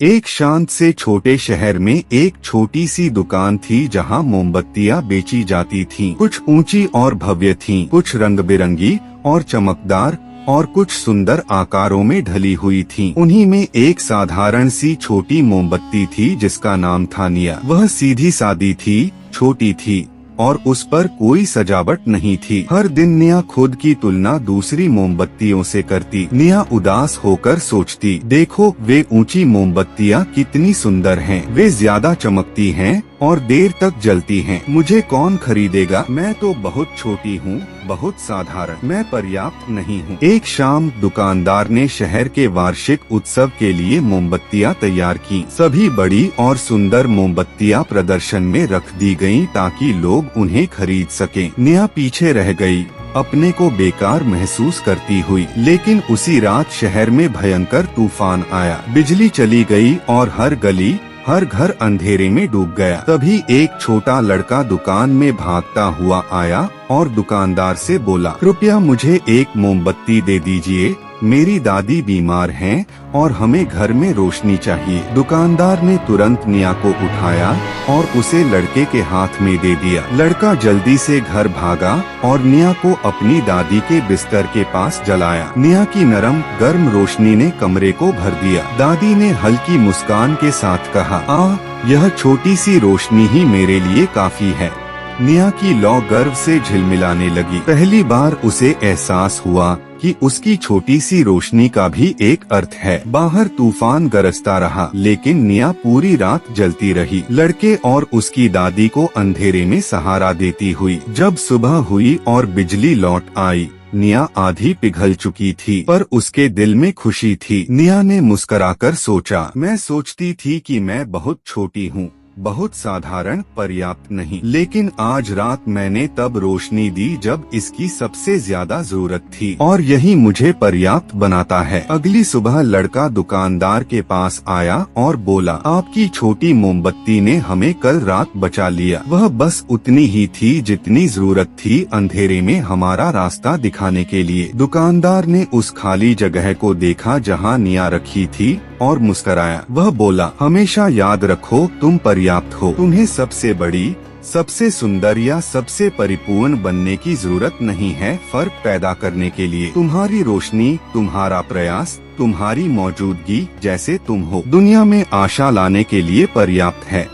एक शांत से छोटे शहर में एक छोटी सी दुकान थी जहां मोमबत्तियां बेची जाती थीं। कुछ ऊंची और भव्य थीं, कुछ रंग बिरंगी और चमकदार और कुछ सुंदर आकारों में ढली हुई थीं। उन्हीं में एक साधारण सी छोटी मोमबत्ती थी जिसका नाम था निया। वह सीधी सादी थी, छोटी थी और उस पर कोई सजावट नहीं थी। हर दिन निया खुद की तुलना दूसरी मोमबत्तियों से करती। निया उदास होकर सोचती, देखो वे ऊंची मोमबत्तियां कितनी सुंदर हैं। वे ज्यादा चमकती हैं और देर तक जलती हैं। मुझे कौन खरीदेगा? मैं तो बहुत छोटी हूँ, बहुत साधारण, मैं पर्याप्त नहीं हूँ। एक शाम दुकानदार ने शहर के वार्षिक उत्सव के लिए मोमबत्तियां तैयार की। सभी बड़ी और सुंदर मोमबत्तियां प्रदर्शन में रख दी गयीं ताकि लोग उन्हें खरीद सकें। निया पीछे रह गई, अपने को बेकार महसूस करती हुई। लेकिन उसी रात शहर में भयंकर तूफान आया। बिजली चली गई और हर गली हर घर अंधेरे में डूब गया। तभी एक छोटा लड़का दुकान में भागता हुआ आया और दुकानदार से बोला, कृपया मुझे एक मोमबत्ती दे दीजिए, मेरी दादी बीमार हैं और हमें घर में रोशनी चाहिए। दुकानदार ने तुरंत निया को उठाया और उसे लड़के के हाथ में दे दिया। लड़का जल्दी से घर भागा और निया को अपनी दादी के बिस्तर के पास जलाया। निया की नरम गर्म रोशनी ने कमरे को भर दिया। दादी ने हल्की मुस्कान के साथ कहा, यह छोटी सी रोशनी ही मेरे लिए काफी है। निया की लौ गर्व से झिलमिलाने लगी। पहली बार उसे एहसास हुआ कि उसकी छोटी सी रोशनी का भी एक अर्थ है। बाहर तूफान गरजता रहा, लेकिन निया पूरी रात जलती रही, लड़के और उसकी दादी को अंधेरे में सहारा देती हुई। जब सुबह हुई और बिजली लौट आई, निया आधी पिघल चुकी थी, पर उसके दिल में खुशी थी। निया ने मुस्कुराकर सोचा, मैं सोचती थी कि मैं बहुत छोटी हूँ, बहुत साधारण, पर्याप्त नहीं, लेकिन आज रात मैंने तब रोशनी दी जब इसकी सबसे ज्यादा जरूरत थी, और यही मुझे पर्याप्त बनाता है। अगली सुबह लड़का दुकानदार के पास आया और बोला, आपकी छोटी मोमबत्ती ने हमें कल रात बचा लिया। वह बस उतनी ही थी जितनी जरूरत थी अंधेरे में हमारा रास्ता दिखाने के लिए। दुकानदार ने उस खाली जगह को देखा जहाँ निया रखी थी और मुस्कराया। वह बोला, हमेशा याद रखो, तुम पर्याप्त हो। तुम्हें सबसे बड़ी, सबसे सुंदर या सबसे परिपूर्ण बनने की जरूरत नहीं है फर्क पैदा करने के लिए। तुम्हारी रोशनी, तुम्हारा प्रयास, तुम्हारी मौजूदगी जैसे तुम हो, दुनिया में आशा लाने के लिए पर्याप्त है।